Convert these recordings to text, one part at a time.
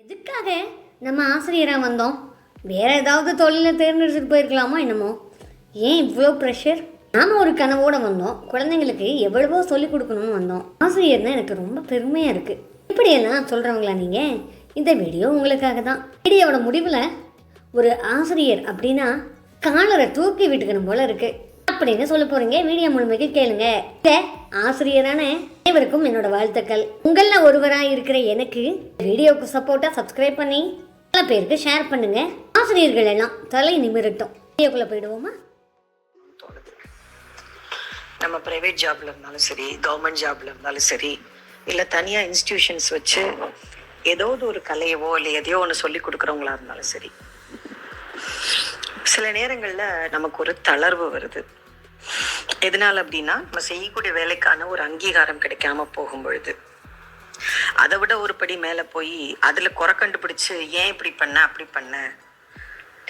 எதுக்காக நம்ம ஆசிரியராக வந்தோம்? வேறு ஏதாவது தொழிலை தேர்ந்தெடுத்துட்டு போயிருக்கலாமா என்னமோ? ஏன் இவ்வளோ ப்ரெஷர்? நாம் ஒரு கனவோடு வந்தோம், குழந்தைங்களுக்கு எவ்வளவோ சொல்லிக் கொடுக்கணும்னு வந்தோம். ஆசிரியர்னா எனக்கு ரொம்ப பெருமையாக இருக்குது. இப்படியெல்லாம் சொல்கிறவங்களா நீங்கள்? இந்த வீடியோ உங்களுக்காக தான். வீடியோவோட முடிவில் ஒரு ஆசிரியர் அப்படின்னா காலரை தூக்கி விட்டுக்கணும் போல இருக்குது அப்படின்னு சொல்ல போகிறீங்க. வீடியோ முழுமைக்கு கேளுங்க. ஆசிரியரான அனைவருக்கும் என்னோட வாழ்த்துக்கள். உங்கள ஒருவராக இருக்கிற எனக்கு வீடியோவுக்கு சப்போர்ட்டாக சப்ஸ்கிரைப் பண்ணி பல பேருக்கு ஷேர் பண்ணுங்க. ஆசிரியர்கள் எல்லாம் தலை நிமிரட்டும். வீடியோக்குள்ள போயிடுவோமா? நம்ம பிரைவேட் ஜாப்ல இருந்தாலும் சரி, கவர்மெண்ட் ஜாப்ல இருந்தாலும் சரி, இல்லை தனியாக இன்ஸ்டிடியூஷன்ஸ் வச்சு ஏதாவது ஒரு கலையவோ இல்லை எதையோ ஒன்று சொல்லி கொடுக்குறவங்களா இருந்தாலும் சரி, சில நேரங்களில் நமக்கு ஒரு தளர்வு வருது. எதனால அப்படின்னா, நம்ம செய்யக்கூடிய வேலைக்கான ஒரு அங்கீகாரம் கிடைக்காம போகும் பொழுது, அதை விட ஒரு படி மேலே போய் அதில் குறை கண்டுபிடிச்சு ஏன் இப்படி பண்ண அப்படி பண்ண,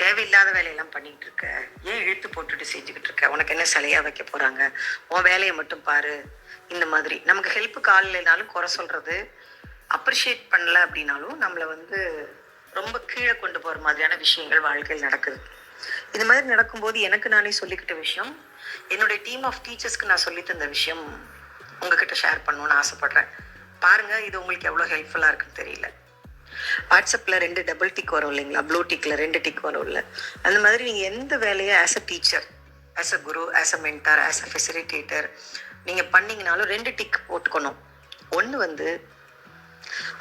தேவையில்லாத வேலையெல்லாம் பண்ணிக்கிட்டு இருக்க, ஏன் இழுத்து போட்டுட்டு செஞ்சுக்கிட்டு இருக்க, உனக்கு என்ன சிலையா வைக்க போறாங்க, உன் வேலையை மட்டும் பாரு, இந்த மாதிரி நமக்கு ஹெல்ப்புக்கு ஆள் இல்லைனாலும் குறை சொல்றது, அப்ரிஷியேட் பண்ணல அப்படின்னாலும் நம்மளை ரொம்ப கீழே கொண்டு போகிற மாதிரியான விஷயங்கள் வாழ்க்கையில் நடக்குது. இது மாதிரி நடக்கும்போது எனக்கு நானே சொல்லிக்கிட்ட விஷயம், என்னுடைய டீம் ஆஃப் டீச்சர்ஸ்க்கு நான் சொல்லி தந்த விஷயம் உங்ககிட்ட ஷேர் பண்ணணும்னு ஆசைப்படுறேன். பாருங்க, இது உங்களுக்கு எவ்வளோ ஹெல்ப்ஃபுல்லாக இருக்குன்னு தெரியல. வாட்ஸ்அப்பில் 2 டபுள் டிக் வரும் இல்லைங்களா, ப்ளூ டிக்கில் 2 டிக் வரும் இல்லை, அந்த மாதிரி நீங்கள் எந்த வேலையை as a teacher, as a Guru, as a mentor, as a facilitator நீங்கள் பண்ணிங்கனாலும் 2 டிக் போட்டுக்கணும். ஒன்று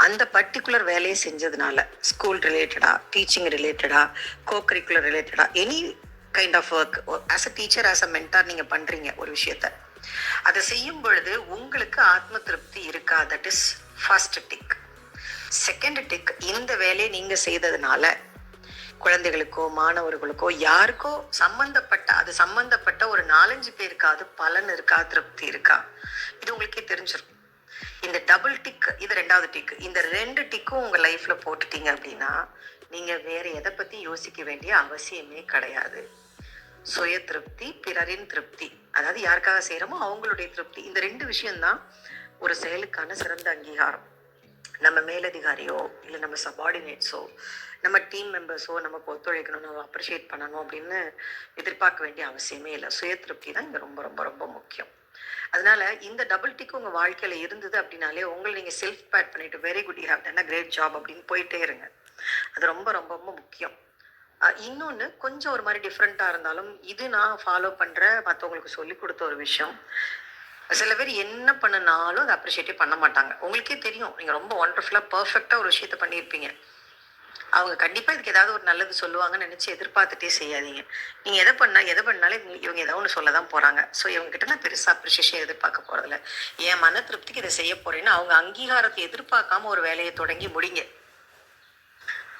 அந்த பர்டிகுலர் வேலையை செஞ்சதுனால, ஸ்கூல் ரிலேட்டடா, டீச்சிங் ரிலேட்டடா, கோ கரிக்குலர் ரிலேட்டடா, any kind of work as a teacher, as a mentor நீங்கள் பண்ணுறீங்க ஒரு விஷயத்த, அதை செய்யும் பொழுது உங்களுக்கு ஆத்ம திருப்தி இருக்கா? That is first tick. Second tick, இந்த வேலையை நீங்கள் செய்ததுனால குழந்தைகளுக்கோ மாணவர்களுக்கோ யாருக்கோ சம்பந்தப்பட்ட ஒரு 4-5 பேருக்காவது பலன் இருக்கா, திருப்தி இருக்கா? இது உங்களுக்கே தெரிஞ்சிருக்கும். இந்த டபுள் டிக், இது 2வது டிக், இந்த 2 டிக்கும் உங்க லைஃப்ல போட்டுட்டீங்க அப்படின்னா நீங்க வேற எதை பத்தி யோசிக்க வேண்டிய அவசியமே கிடையாது. சுய திருப்தி, பிறரின் திருப்தி, அதாவது யாருக்காக செய்யறோமோ அவங்களுடைய திருப்தி, இந்த 2 விஷயம்தான் ஒரு செயலுக்கான சிறந்த அங்கீகாரம். நம்ம மேலதிகாரியோ இல்லை நம்ம சபார்டினேட்ஸோ நம்ம டீம் மெம்பர்ஸோ நமக்கு ஒத்துழைக்கணும், நம்ம அப்ரிஷியேட் பண்ணணும் அப்படின்னு எதிர்பார்க்க வேண்டிய அவசியமே இல்லை. சுய திருப்தி தான் இங்க ரொம்ப ரொம்ப ரொம்ப முக்கியம். அதனால இந்த டபுள் டிக் உங்க வாழ்க்கையில இருந்தது அப்படின்னாலே உங்களை நீங்க செல்ஃப் பேட் பண்ணிட்டு very good, you have done a great job அப்படின்னு போயிட்டே இருங்க. அது ரொம்ப ரொம்ப ரொம்ப முக்கியம். இன்னொன்று கொஞ்சம் ஒரு மாதிரி டிஃப்ரெண்ட்டாக இருந்தாலும், இது நான் ஃபாலோ பண்ணுற மற்றவங்களுக்கு சொல்லி கொடுத்த ஒரு விஷயம். சில பேர் என்ன பண்ணினாலும் அதை அப்ரிஷியேட்டே பண்ண மாட்டாங்க. உங்களுக்கே தெரியும், நீங்கள் ரொம்ப ஒண்டர்ஃபுல்லாக பர்ஃபெக்டாக ஒரு விஷயத்த பண்ணியிருப்பீங்க. அவங்க கண்டிப்பாக இதுக்கு ஏதாவது ஒரு நல்லது சொல்லுவாங்கன்னு நினச்சி எதிர்பார்த்துட்டே செய்யாதீங்க. நீங்கள் எதை பண்ணாலும் இவங்க ஏதாவது ஒன்று சொல்ல தான் போகிறாங்க. ஸோ இவங்ககிட்ட நான் பெருசாக அப்ரிஷியேஷன் எதிர்பார்க்க போகிறதில்ல. என் மன திருப்திக்கு இதை செய்ய போகிறேன்னு அவங்க அங்கீகாரத்தை எதிர்பார்க்காம ஒரு வேலையை தொடங்கி முடிங்க.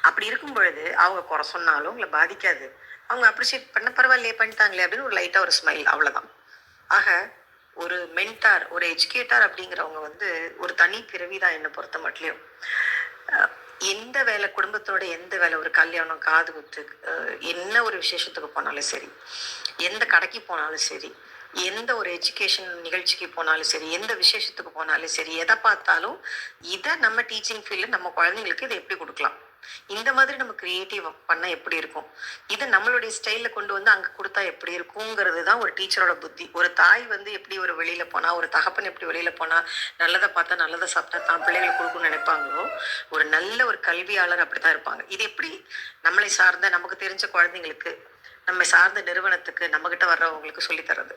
அப்படி இருக்கும் பொழுது அவங்க குறை சொன்னாலும் உங்களை பாதிக்காது. அவங்க அப்ரிஷியேட் பண்ண பரவாயில்லையே, பண்ணிட்டாங்களே அப்படின்னு ஒரு லைட்டாக ஒரு ஸ்மைல், அவ்வளோதான். ஆக ஒரு மென்டார், ஒரு எஜுகேட்டர் அப்படிங்கிறவங்க ஒரு தனி பிறவிதான் என்னை பொறுத்த மட்டும். எந்த வேலை, குடும்பத்தோட எந்த வேலை, ஒரு கல்யாணம், காது குத்து, என்ன ஒரு விசேஷத்துக்கு போனாலும் சரி, எந்த கடைக்கு போனாலும் சரி, எந்த ஒரு எஜுகேஷன் நிகழ்ச்சிக்கு போனாலும் சரி, எந்த விசேஷத்துக்கு போனாலும் சரி, எதை பார்த்தாலும் இதை நம்ம டீச்சிங் ஃபீல்டில் நம்ம குழந்தைங்களுக்கு இதை எப்படி கொடுக்கலாம், இந்த மாதிரி நம்ம கிரியேட்டிவ் பண்ண எப்படி இருக்கும், இதை நம்மளுடைய ஸ்டைலில் கொண்டு அங்கே கொடுத்தா எப்படி இருக்குங்கிறது தான் ஒரு டீச்சரோட புத்தி. ஒரு தாய் எப்படி ஒரு வெளியில் போனால், ஒரு தகப்பன் எப்படி வெளியில் போனால் நல்லதை பார்த்தா நல்லதை சாப்பிட்டா தான் பிள்ளைகளுக்கு கொடுக்கணும்னு நினைப்பாங்களோ, ஒரு நல்ல ஒரு கல்வியாளர் அப்படி தான் இருப்பாங்க. இது எப்படி நம்மளை சார்ந்த, நமக்கு தெரிஞ்ச குழந்தைங்களுக்கு, நம்ம சார்ந்த நிறுவனத்துக்கு, நம்மகிட்ட வர்றவங்களுக்கு சொல்லித்தரது.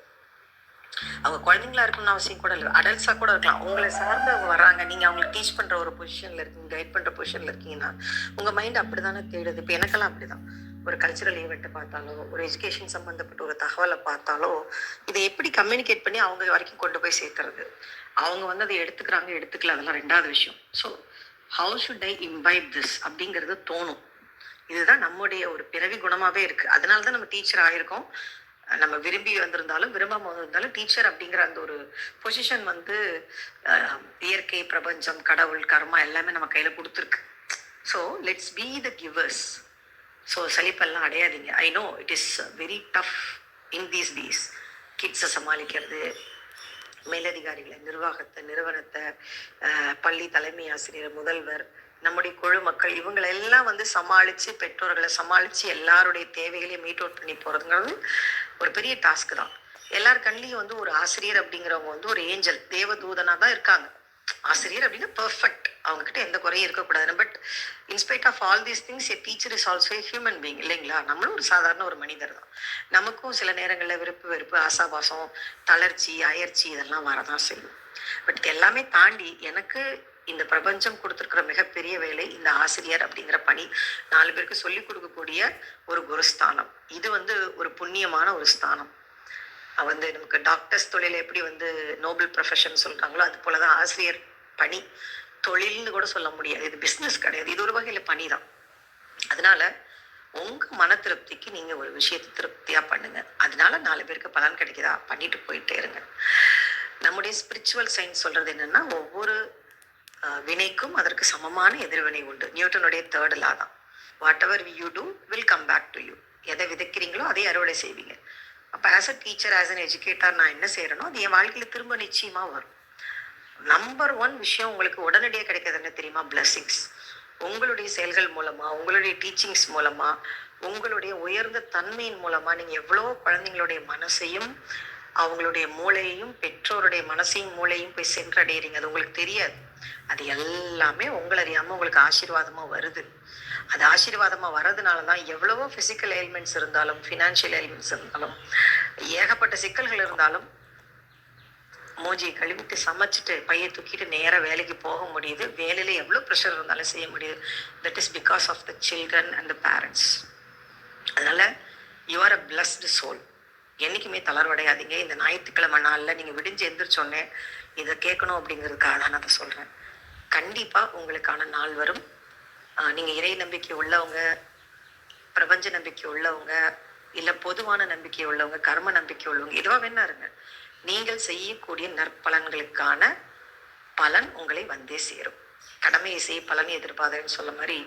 அவங்க குழந்தைங்களா இருக்கணும்னு அவசியம் கூட இல்லை, அடல்ட்ஸாக கூட இருக்கலாம். உங்களை சார்ந்து அவங்க வர்றாங்க, நீங்கள் அவங்களுக்கு டீச் பண்ணுற ஒரு பொசிஷனில் இருக்கீங்க, கைட் பண்ணுற பொசிஷனில் இருக்கீங்கன்னா உங்கள் மைண்ட் அப்படி தானே தேடுது. இப்போ எனக்கெல்லாம் அப்படி தான். ஒரு கல்ச்சுரல் ஈவெண்ட்டை பார்த்தாலோ, ஒரு எஜுகேஷன் சம்மந்தப்பட்ட ஒரு தகவலை பார்த்தாலோ, இதை எப்படி கம்யூனிகேட் பண்ணி அவங்க வரைக்கும் கொண்டு போய் சேர்த்துறது, அவங்க அதை எடுத்துக்கிறாங்க எடுத்துக்கல, அதெல்லாம் 2வது விஷயம். So how should I imbibe this அப்படிங்கிறது தோணும். இதுதான் நம்முடைய ஒரு பிறவி குணமாகவே இருக்குது. அதனால தான் நம்ம டீச்சர் ஆகிருக்கோம். நம்ம விரும்பி வந்திருந்தாலும் விரும்பாம வந்திருந்தாலும் டீச்சர் அப்படிங்கிற அந்த ஒரு பொசிஷன் இயற்கை, பிரபஞ்சம், கடவுள், கர்மா எல்லாமே நம்ம கையில் கொடுத்துருக்கு. So let's be the givers. So சலிப்பெல்லாம் அடையாதீங்க. I know it is very tough in these days. கிட்ஸை சமாளிக்கிறது, மேலதிகாரிகளை, நிர்வாகத்தை, நிறுவனத்தை, பள்ளி தலைமை ஆசிரியர், முதல்வர், நம்முடைய குழு மக்கள் இவங்களெல்லாம் வந்து சமாளித்து, பெற்றோர்களை சமாளித்து எல்லாருடைய தேவைகளையும் மீட் அவுட் பண்ணி போகிறதுங்கிறது ஒரு பெரிய டாஸ்க் தான். எல்லார் கண்ணிலையும் வந்து ஒரு ஆசிரியர் அப்படிங்கிறவங்க வந்து ஒரு ஏஞ்சல் தேவதூதனாக தான் இருக்காங்க. ஆசிரியர் அப்படின்னா பெர்ஃபெக்ட், அவங்க கிட்ட எந்த குறையும் இருக்கக்கூடாது. But in spite of all these things a teacher is also a human being இல்லைங்களா? நம்மளும் ஒரு சாதாரண ஒரு மனிதர் தான். நமக்கும் சில நேரங்களில் விருப்பு வெறுப்பு, ஆசாபாசம், தளர்ச்சி, அயற்சி இதெல்லாம் வரதான் செய்யும். பட் எல்லாமே தாண்டி எனக்கு இந்த பிரபஞ்சம் கொடுத்துருக்கிற மிகப்பெரிய வேலை இந்த ஆசிரியர் அப்படிங்கிற பணி. 4 பேருக்கு சொல்லிக் கொடுக்கக்கூடிய ஒரு குருஸ்தானம். இது வந்து ஒரு புண்ணியமான ஒரு ஸ்தானம். வந்து நமக்கு டாக்டர்ஸ் தொழில் எப்படி வந்து நோபல் ப்ரொஃபஷன் சொல்றாங்களோ அது போலதான் ஆசிரியர் பணி தொழில்னு கூட சொல்ல முடியாது. இது பிஸ்னஸ் கிடையாது, இது ஒரு வகையில பணி தான். அதனால உங்க மன திருப்திக்கு நீங்க ஒரு விஷயத்தை திருப்தியா பண்ணுங்க. அதனால 4 பேருக்கு பலன் கிடைக்குதா, பண்ணிட்டு போயிட்டே இருங்க. நம்முடைய ஸ்பிரிச்சுவல் சயின்ஸ் சொல்றது என்னன்னா, ஒவ்வொரு வினைக்கும் அதற்கு சமமான எதிர்வினை உண்டு. நியூட்டனுடைய 3rd லா தான். Whatever you do will come back to you. எதை விதைக்கிறீங்களோ அதை அறுவடை செய்வீங்க. அப்போ as a teacher, as an educator நான் என்ன செய்யறேனோ அது என் வாழ்க்கையில் திரும்ப நிச்சயமா வரும். நம்பர் 1 விஷயம் உங்களுக்கு உடனடியாக கிடைக்கிறது என்ன தெரியுமா? பிளெஸிங்ஸ். உங்களுடைய செயல்கள் மூலமா, உங்களுடைய டீச்சிங்ஸ் மூலமா, உங்களுடைய உயர்ந்த தன்மையின் மூலமா நீங்க எவ்வளோ குழந்தைங்களுடைய மனசையும் அவங்களுடைய மூளையையும் பெற்றோருடைய மனசையும் மூளையும் போய் சென்றடைகிறீங்க. அது உங்களுக்கு தெரியாது. அது எல்லாமே உங்களை அறியாம உங்களுக்கு ஆசீர்வாதமா வருது. அது ஆசீர்வாதமா வர்றதுனாலதான் எவ்வளவோ பிசிக்கல் எலிமெண்ட்ஸ் இருந்தாலும், ஃபினான்ஷியல் எலிமெண்ட்ஸ் இருந்தாலும், ஏகப்பட்ட சிக்கல்கள் இருந்தாலும் மூஞ்சியை கழுவிட்டு சமைச்சிட்டு பையை தூக்கிட்டு நேராக வேலைக்கு போக முடியுது. வேலையில எவ்வளோ ப்ரெஷர் இருந்தாலும் செய்ய முடியுது. That is because of the children and the parents. அதனால you are a blessed soul. என்றைக்குமே தளர்வடையாதீங்க. இந்த ஞாயிற்றுக்கிழமை நாளில் நீங்கள் விடிஞ்சு எந்திரிச்சோன்னே இதை கேட்கணும் அப்படிங்கிறதுக்காக தான் நான் அதை சொல்கிறேன். கண்டிப்பாக உங்களுக்கான நாள் வரும். நீங்கள் இறை நம்பிக்கை உள்ளவங்க, பிரபஞ்ச நம்பிக்கை உள்ளவங்க, இல்லை பொதுவான நம்பிக்கை உள்ளவங்க, கர்ம நம்பிக்கை உள்ளவங்க, எதுவாக வேணா இருங்க, நீங்கள் செய்யக்கூடிய நற்பலன்களுக்கான பலன் உங்களை வந்தே சேரும். கடமையை செய்ய பலனை எதிர்பார்த்தேன்னு சொல்ல மாதிரி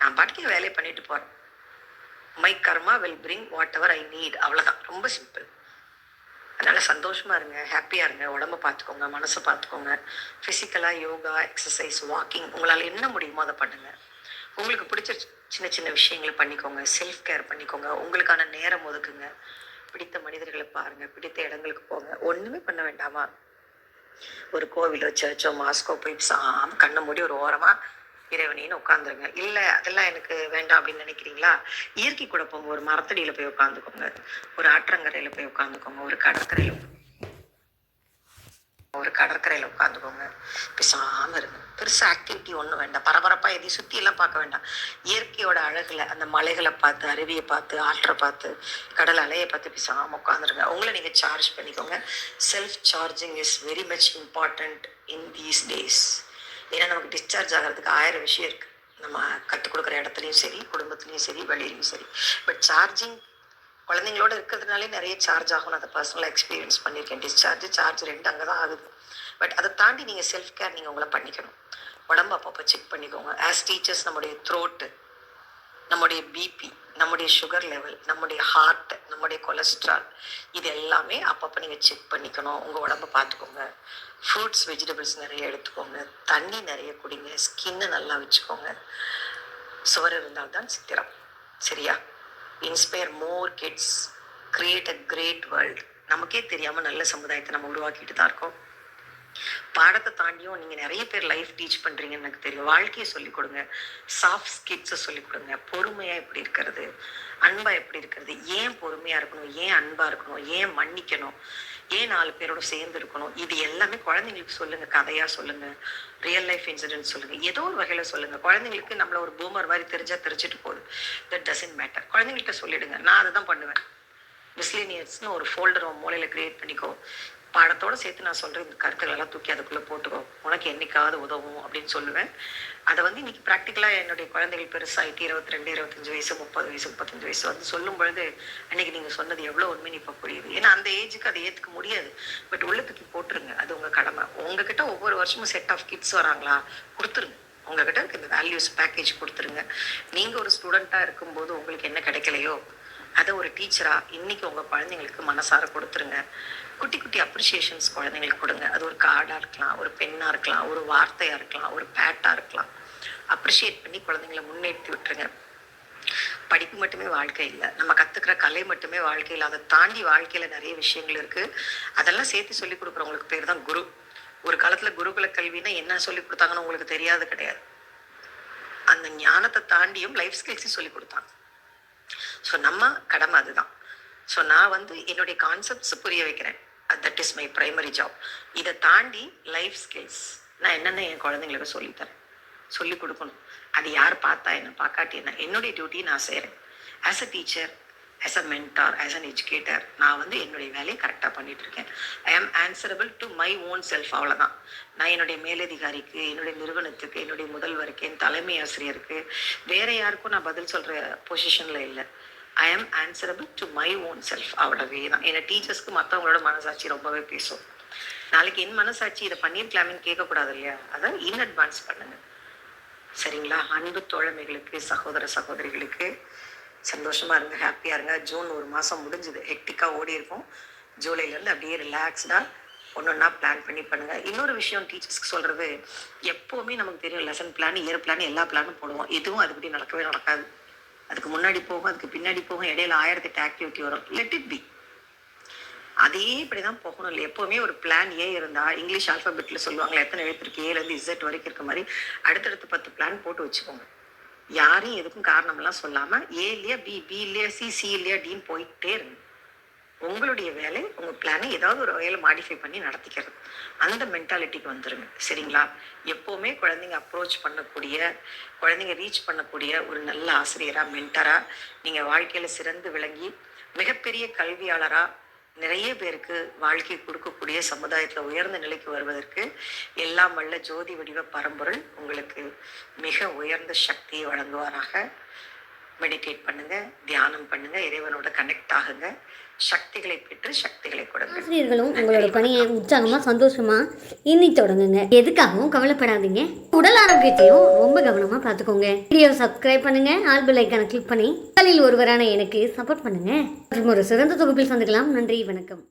நான் பாட்டுக்கு வேலையை பண்ணிட்டு போகிறேன். My karma will bring what ever I need. அவ்வளோதான், ரொம்ப சிம்பிள். அதனால சந்தோஷமா இருங்க, ஹாப்பியா இருங்க, உடம்ப பார்த்துக்கோங்க, மனசை பார்த்துக்கோங்க. ஃபிசிக்கலா யோகா, எக்ஸசைஸ், வாக்கிங், உங்களால் என்ன முடியுமோ அதை பண்ணுங்க. உங்களுக்கு பிடிச்ச சின்ன சின்ன விஷயங்களை பண்ணிக்கோங்க. செல்ஃப் கேர் பண்ணிக்கோங்க. உங்களுக்கான நேரம் ஒதுக்குங்க. பிடித்த மனிதர்களை பாருங்க, பிடித்த இடங்களுக்கு போங்க. ஒண்ணுமே பண்ண வேண்டாமா? ஒரு கோவிலோ சர்ச்சோ மாஸ்கோ போய் சாம கண்ணை மூடி ஒரு ஓரமா இறைவனின்னு உட்காந்துருங்க. இல்லை அதெல்லாம் எனக்கு வேண்டாம் அப்படின்னு நினைக்கிறீங்களா? இயற்கை கூட போங்க. ஒரு மரத்தடியில போய் உட்காந்துக்கோங்க, ஒரு ஆற்றங்கரையில போய் உட்காந்துக்கோங்க, ஒரு கடற்கரையில உட்காந்துக்கோங்க. பேசாம இருங்க. பெருசா ஆக்டிவிட்டி ஒன்றும் வேண்டாம். பரபரப்பா எதையும் சுத்தி எல்லாம் பார்க்க வேண்டாம். இயற்கையோட அழகுல அந்த மலைகளை பார்த்து, அருவியை பார்த்து, ஆற்றை பார்த்து, கடல் அலையை பார்த்து பேசாம உட்காந்துருங்க. உங்களை நீங்க சார்ஜ் பண்ணிக்கோங்க. Self charging is very much important in these days. ஏன்னா நமக்கு டிஸ்சார்ஜ் ஆகிறதுக்கு 1000 விஷயம் இருக்கு. நம்ம கற்றுக் கொடுக்குற இடத்துலையும் சரி, குடும்பத்துலையும் சரி, வெளியிலையும் சரி. பட் சார்ஜிங் குழந்தைங்களோட இருக்கிறதுனாலே நிறைய சார்ஜ் ஆகும். நான் அதை பர்சனலாக எக்ஸ்பீரியன்ஸ் பண்ணியிருக்கேன். சார்ஜ் 2 அங்கே தான் ஆகுது. பட் அதை தாண்டி நீங்கள் செல்ஃப் கேர் நீங்கள் உங்களை பண்ணிக்கணும். உடம்பு அப்பப்போ செக் பண்ணிக்கோங்க. ஆஸ் டீச்சர்ஸ் நம்முடைய த்ரோட்டு, நம்முடைய பிபி, நம்முடைய சுகர் லெவல், நம்முடைய ஹார்ட், நம்முடைய கொலஸ்ட்ரால், இது எல்லாமே அப்பப்போ நீங்கள் செக் பண்ணிக்கணும். உங்கள் உடம்பை பார்த்துக்கோங்க. ஃப்ரூட்ஸ், வெஜிடபிள்ஸ் நிறைய எடுத்துக்கோங்க. தண்ணி நிறைய குடிங்க. ஸ்கின்னை நல்லா வச்சுக்கோங்க. சுவர் இருந்தால்தான் சித்திரம். சரியா? Inspire more kids, create a great world. நமக்கே தெரியாமல் நல்ல சமுதாயத்தை நம்ம உருவாக்கிட்டு தான் இருக்கோம். பாடத்தை தாண்டியும் நீங்க நிறைய பேர் லைஃப் டீச் பண்றீங்கன்னு எனக்கு தெரியும். வாழ்க்கையை சொல்லிக் கொடுங்க. சாஃப்ட் ஸ்கில்ஸை சொல்லிக் கொடுங்க. பொறுமையா எப்படி இருக்கிறது, அன்பா எப்படி இருக்கிறது, ஏன் பொறுமையா இருக்கணும், ஏன் அன்பா இருக்கணும், ஏன் மன்னிக்கணும், ஏன் 4 பேரோட சேர்ந்து இருக்கணும், இது எல்லாமே குழந்தைங்களுக்கு சொல்லுங்க. கதையா சொல்லுங்க, ரியல் லைஃப் இன்சிடென்ட் சொல்லுங்க, ஏதோ ஒரு வகையில சொல்லுங்க. குழந்தைங்களுக்கு நம்மள ஒரு பூமர் மாதிரி தெரிஞ்சுட்டு போகுது. That doesn't matter. குழந்தைங்கள்ட்ட சொல்லிடுங்க. நான் அதை தான் பண்ணுவேன். மிஸ்லேனியர்ஸ்னு ஒரு ஃபோல்டர் மூலையில கிரியேட் பண்ணிக்கோ. பாடத்தோடு சேர்த்து நான் சொல்கிறேன், இந்த கருத்துக்கள் எல்லாம் தூக்கி அதுக்குள்ளே போட்டுக்கோ, உனக்கு என்னைக்காவது உதவும் அப்படின்னு சொல்லுவேன். அதை வந்து இன்னைக்கு ப்ராக்டிக்கலாக என்னுடைய குழந்தைகள் பெருசாகிட்டு 22, 25 வயசு, 30 வயசு, 35 வயசு வந்து சொல்லும் பொழுது அன்னைக்கு நீங்கள் சொன்னது எவ்வளோ உண்மைன்னு இப்போ புரியுது. ஏன்னா அந்த ஏஜுக்கு அதை ஏற்றுக்க முடியாது. பட் உள்ள தூக்கி போட்டுருங்க. அது உங்கள் கடமை. உங்ககிட்ட ஒவ்வொரு வருஷமும் செட் ஆஃப் கிட்ஸ் வராங்களா, கொடுத்துருங்க. உங்ககிட்ட இருக்க இந்த வேல்யூஸ் பேக்கேஜ் கொடுத்துருங்க. நீங்கள் ஒரு ஸ்டூடெண்ட்டாக இருக்கும்போது உங்களுக்கு என்ன கிடைக்கலையோ அதை ஒரு டீச்சராக இன்னைக்கு உங்கள் குழந்தைங்களுக்கு மனசார கொடுத்துருங்க. குட்டி குட்டி அப்ரிசியேஷன்ஸ் குழந்தைங்களுக்கு கொடுங்க. அது ஒரு கார்டாக இருக்கலாம், ஒரு பெண்ணாக இருக்கலாம், ஒரு வார்த்தையாக இருக்கலாம், ஒரு பேட்டாக இருக்கலாம். அப்ரிஷியேட் பண்ணி குழந்தைங்களை முன்னேற்றி விட்டுருங்க. படிப்பு மட்டுமே வாழ்க்கை இல்லை, நம்ம கத்துக்கிற கலை மட்டுமே வாழ்க்கை இல்லை, அதை தாண்டி வாழ்க்கையில நிறைய விஷயங்கள் இருக்கு. அதெல்லாம் சேர்த்து சொல்லி கொடுக்குறவங்களுக்கு பேர் தான் குரு. ஒரு காலத்துல குருகுல கல்வின்னா என்ன சொல்லி கொடுத்தாங்கன்னு உங்களுக்கு தெரியாது கிடையாது. அந்த ஞானத்தை தாண்டியும் லைஃப் ஸ்கில்ஸையும் சொல்லி கொடுத்தாங்க. ஸோ நம்ம கடமை அதுதான். ஸோ நான் என்னுடைய கான்செப்ட்ஸ் புரிய வைக்கிறேன். That is my primary job. இதை தாண்டி லைஃப் ஸ்கில்ஸ் நான் என்னென்ன என் குழந்தைங்களுக்கு சொல்லித்தரேன், சொல்லி கொடுக்கணும். அது யார் பார்த்தா என்ன, பார்க்காட்டி என்ன, என்னுடைய டியூட்டி நான் செய்கிறேன். As a teacher, as a mentor, as an educator நான் என்னுடைய வேலையை கரெக்டாக பண்ணிட்டு இருக்கேன். ஐ ஆம் answerable to my own self. அவ்வளோதான். நான் என்னுடைய மேலதிகாரிக்கு, என்னுடைய நிறுவனத்துக்கு, என்னுடைய முதல்வருக்கு, என் தலைமை ஆசிரியருக்கு, வேற யாருக்கும் நான் பதில் சொல்கிற பொசிஷனில் இல்லை. ஐ ஆம் answerable to my own self. அவ்வளவே தான். என்னை டீச்சர்ஸ்க்கு மற்றவங்களோட மனசாட்சி ரொம்பவே பேசும். நாளைக்கு என் மனசாட்சி இதை பண்ணியிருக்கலாமேன்னு கேட்கக்கூடாது இல்லையா? அதை இன் அட்வான்ஸ் பண்ணுங்க. சரிங்களா? அன்பு தோழமைகளுக்கு, சகோதர சகோதரிகளுக்கு சந்தோஷமா இருங்க, ஹாப்பியா இருங்க. ஜூன் ஒரு மாசம் முடிஞ்சுது, ஹெக்டிக்கா ஓடி இருக்கும். ஜூலைலேருந்து அப்படியே ரிலாக்ஸ்டா ஒன்னொன்னா பிளான் பண்ணி பண்ணுங்க. இன்னொரு விஷயம் டீச்சர்ஸ்க்கு சொல்றது, எப்பவுமே நமக்கு தெரியும் லெசன் பிளான், இயர் பிளான், எல்லா பிளானும் போடுவோம். எதுவும் அதுபடி நடக்கவே நடக்காது. அதுக்கு முன்னாடி போகும், அதுக்கு பின்னாடி போகும், இடையில 1008 ஆக்டிவிட்டி வரும். Let it be. அதே இப்படிதான் போகணும் இல்லை. எப்பவுமே ஒரு பிளான் ஏ இருந்தா, இங்கிலீஷ் ஆல்பபெட்ல சொல்லுவாங்களா எத்தனை எழுத்து இருக்கு, ஏலேருந்து இசட் வரைக்கும் இருக்க மாதிரி அடுத்தடுத்து 10 பிளான் போட்டு வச்சுக்கோங்க. யாரையும் எதுக்கும் காரணம் எல்லாம் சொல்லாம ஏ இல்லையா பி, பி இல்லையா சி, சி இல்லையா டின்னு போயிட்டே இருங்க. உங்களுடைய வேலை உங்க பிளானை ஏதாவது ஒரு வகையில மாடிஃபை பண்ணி நடத்திக்கிறது. அந்த மென்டாலிட்டிக்கு வந்துருங்க. சரிங்களா? எப்பவுமே குழந்தைங்க அப்ரோச் பண்ணக்கூடிய, குழந்தைங்க ரீச் பண்ணக்கூடிய ஒரு நல்ல ஆசிரியரா, மென்டரா நீங்க வாழ்க்கையில சிறந்து விளங்கி மிகப்பெரிய கல்வியாளரா நிறைய பேருக்கு வாழ்க்கை கொடுக்கக்கூடிய, சமுதாயத்துல உயர்ந்த நிலைக்கு வருவதற்கு எல்லாம் வல்ல ஜோதி வடிவ பரம்பொருள் உங்களுக்கு மிக உயர்ந்த சக்தியை வழங்குவாராக. மெடிடேட் பண்ணுங்க, தியானம் பண்ணுங்க, இறைவனோட கனெக்ட் ஆகுங்க, சக்திகளை பெற்று சக்திகளை கொடுங்க. ஆசிரியர்களும் உங்களோட பணியை உற்சாகமா சந்தோஷமா இன்னி தொடங்குங்க. எதுக்காகவும் கவலைப்படாதீங்க. உடல் ஆரோக்கியத்தையும் ரொம்ப கவனமா பார்த்துக்கோங்க. வீடியோ சப்ஸ்கிரைப் பண்ணுங்க, ஆல் பெல் ஐக்கானை கிளிக் பண்ணி களில் ஒருவரான எனக்கு சப்போர்ட் பண்ணுங்க. மற்றும் ஒரு சிறந்த தொகுப்பில் சந்திக்கலாம். நன்றி, வணக்கம்.